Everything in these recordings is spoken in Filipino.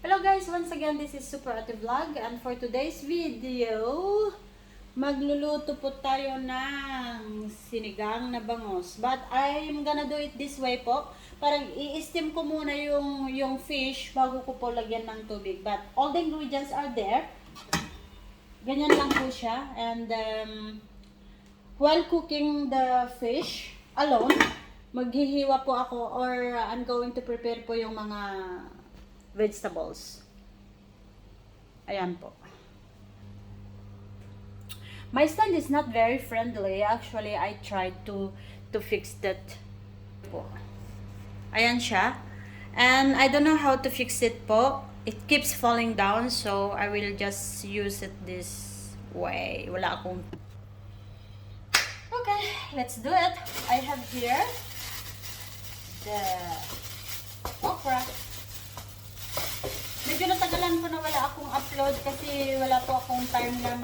Hello guys, once again this is Super Ate Vlog, and for today's video, magluluto po tayo ng sinigang na bangos. But I'm gonna do it this way po. Parang i-steam ko muna yung fish bago ko po lagyan ng tubig. But all the ingredients are there. Ganyan lang po siya. And while cooking the fish alone, maghihiwa po ako or I'm going to prepare po yung mga vegetables. Ayan po. My stand is not very friendly. Actually, I tried to fix that po. Ayan siya. And I don't know how to fix it po. It keeps falling down, so I will just use it this way. Wala akong... Okay, let's do it. I have here the okra. Medyo natagalan po na wala akong upload kasi wala po akong time na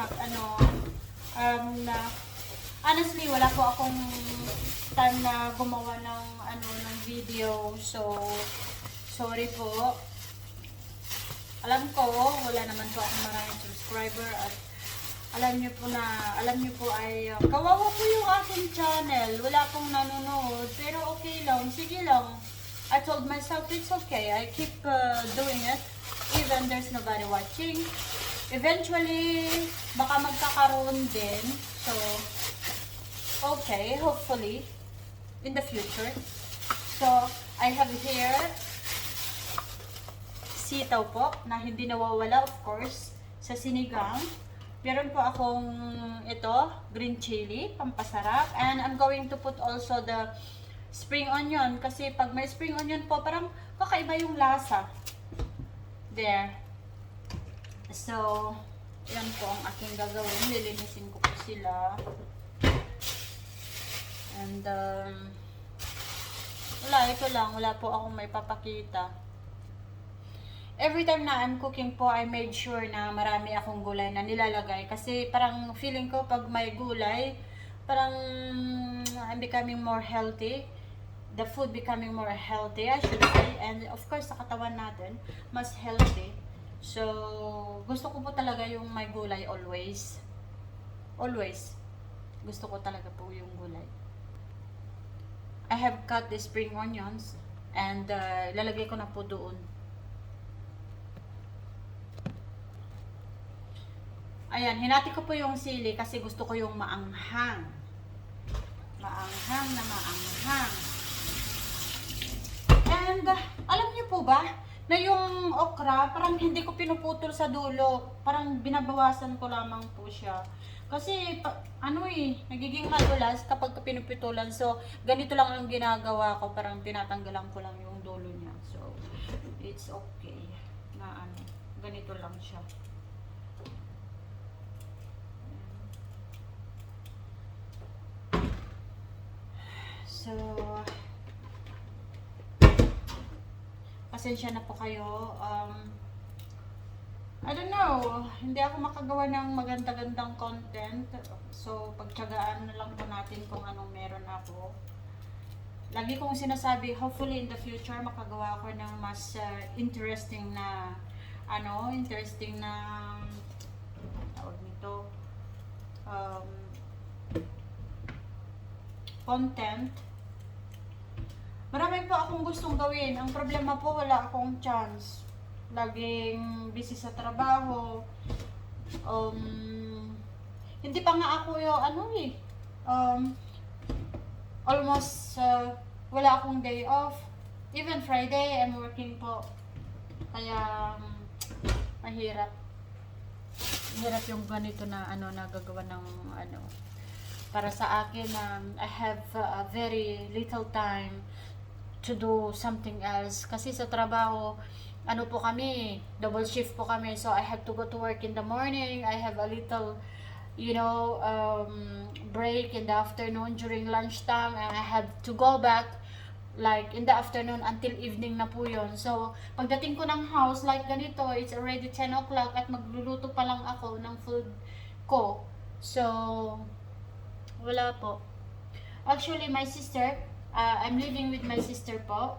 honestly wala po akong time na gumawa ng video. So sorry po. Alam ko wala naman po akong maraming subscriber at alam niyo po ay kawawa po yung aking channel. Wala pong nanonood pero okay lang, sige lang. I told myself it's okay. I keep doing it even there's nobody watching. Eventually, baka magkakaroon din. So, okay, hopefully, in the future. So, I have here sitaw po, na hindi nawawala, of course, sa sinigang. Meron po akong ito, green chili, pampasarap. And I'm going to put also the spring onion. Kasi pag may spring onion po, parang kakaiba yung lasa. There. So, yan po ang aking gagawin. Lilinisin ko po sila. And, wala, ito lang. Wala po akong may papakita. Every time na I'm cooking po, I made sure na marami akong gulay na nilalagay. Kasi parang feeling ko pag may gulay, parang I'm becoming more healthy. The food becoming more healthy, I should say. And of course, sa katawan natin, mas healthy. So, gusto ko po talaga yung may gulay always. Always. Gusto ko talaga po yung gulay. I have cut the spring onions and lalagay ko na po doon. Ayan, hinati ko po yung sili kasi gusto ko yung maanghang. Maanghang na maanghang. And, alam niyo po ba, na yung okra, parang hindi ko pinuputol sa dulo. Parang binabawasan ko lamang po siya. Kasi, nagiging madulas kapag pinuputulan. So, ganito lang ang ginagawa ko. Parang tinatanggalan ko lang yung dulo niya. So, it's okay. Na ganito lang siya. So, pasensya na po kayo. I don't know, hindi ako makagawa ng maganda-gandang content. So, pagtiyagaan na lang po natin kung anong meron ako. Lagi kong sinasabi, hopefully in the future, makagawa ako ng mas interesting na, tawag nito, content. Marami po akong gustong gawin. Ang problema po, wala akong chance. Laging busy sa trabaho. Hindi pa nga ako almost wala akong day off. Even Friday, I'm working po. Kaya, mahirap. Mahirap yung ganito na nagagawa ng para sa akin, I have a very little time to do something else. Kasi sa trabaho, po kami, double shift po kami. So, I have to go to work in the morning. I have a little, break in the afternoon during lunchtime. And I have to go back, like, in the afternoon until evening na po yun. So, pagdating ko ng house, like ganito, it's already 10 o'clock at magluluto pa lang ako ng food ko. So, wala po. Actually, my sister, I'm living with my sister po.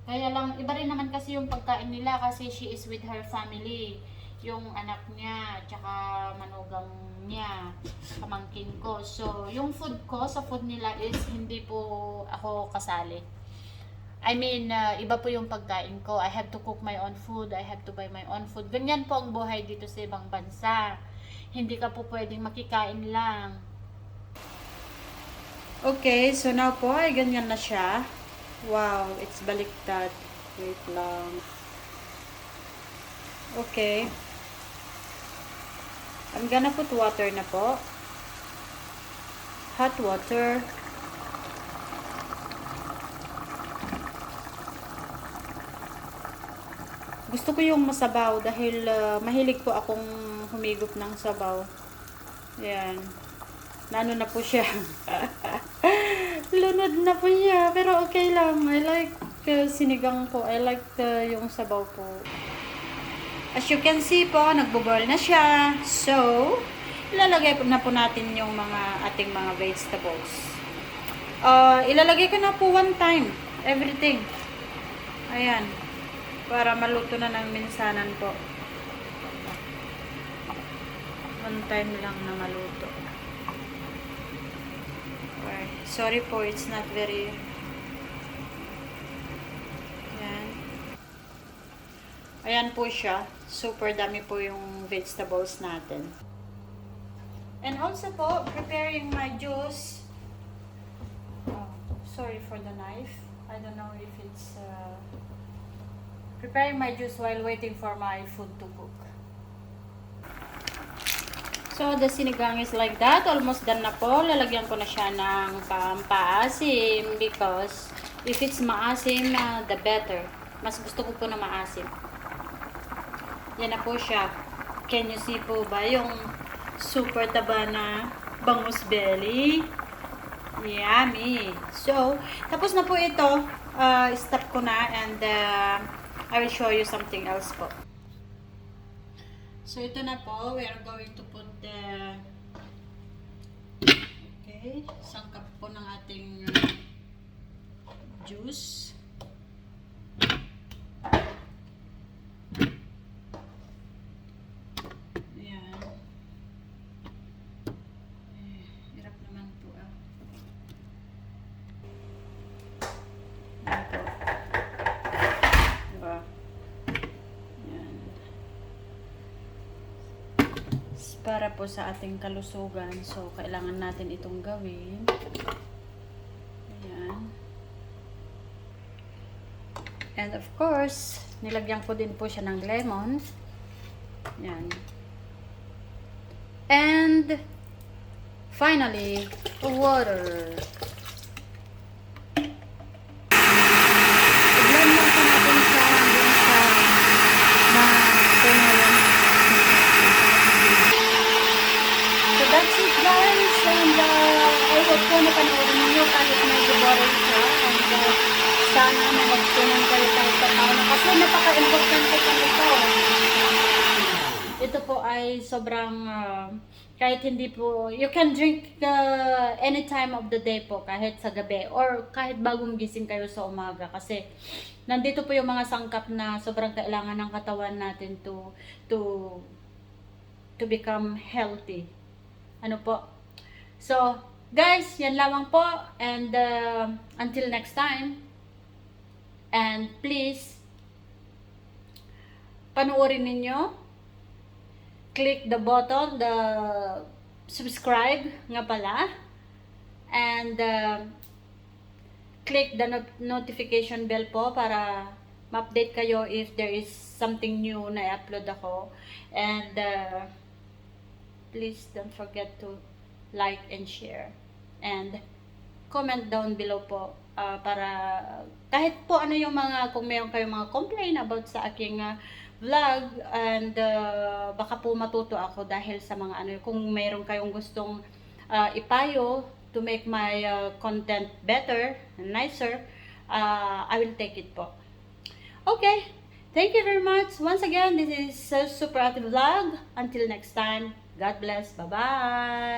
Kaya lang, iba rin naman kasi yung pagkain nila kasi she is with her family. Yung anak niya, tsaka manugang niya, pamangkin ko. So, yung food ko sa food nila is hindi po ako kasali. I mean, iba po yung pagkain ko. I have to cook my own food. I have to buy my own food. Ganyan po ang buhay dito sa ibang bansa. Hindi ka po pwedeng makikain lang. Okay, so now po ay ganyan na siya. Wow, it's baliktad. Wait lang. Okay. I'm gonna put water na po. Hot water. Gusto ko yung masabaw dahil mahilig po akong humigop ng sabaw. Ayan. Nano na po siya. Lunod na po siya. Pero okay lang. I like sinigang po. I like yung sabaw po. As you can see po, nagbo-boil na siya. So, ilalagay na po natin yung mga ating mga vegetables. Ilalagay ko na po one time. Everything. Ayan. Para maluto na ng minsanan po. One time lang na maluto. Okay. Sorry po, it's not very... Ayan. Ayan po siya. Super dami po yung vegetables natin. And also po, preparing my juice. Oh, sorry for the knife. I don't know if it's... preparing my juice while waiting for my food to cook. So, the sinigang is like that. Almost done na po. Lalagyan ko na siya ng pampaasim because if it's maasim, the better. Mas gusto ko po na maasim. Yan na po siya. Can you see po ba yung super taba na bangus belly? Yummy! So, tapos na po ito. Stop ko na and I will show you something else po. So, ito na po. We are going to put the sangkap po ng ating juice. Ayan. Hirap naman po Ayan po. Diba? Ayan. Para po sa ating kalusugan. So, kailangan natin itong gawin. Ayan. And of course, nilagyan ko din po siya ng lemon. Ayan. And finally, water. I-blend lang po natin siya hanggang sa ma-tunayan. So that's it guys, and I hope po napanoorin niyo kahit medyo boring siya, and sana na magtunan kayo kahit paano kasi napaka-importante po ito. Ito po ay sobrang kahit hindi po, you can drink any time of the day po, kahit sa gabi or kahit bagong gising kayo sa umaga kasi nandito po yung mga sangkap na sobrang kailangan ng katawan natin to become healthy. Ano po? So, guys, yan lamang po. And until next time. And please, panoorin ninyo. Click the button, the subscribe nga pala. And click the notification bell po para ma-update kayo if there is something new na i-upload ako. And please don't forget to like and share and comment down below po para kahit po ano yung mga, kung meron kayong mga complain about sa aking vlog, and baka po matuto ako dahil sa mga ano, kung meron kayong gustong ipayo to make my content better and nicer, I will take it po. Okay, thank you very much once again. This is Super Ate Vlog. Until next time, God bless. Bye-bye.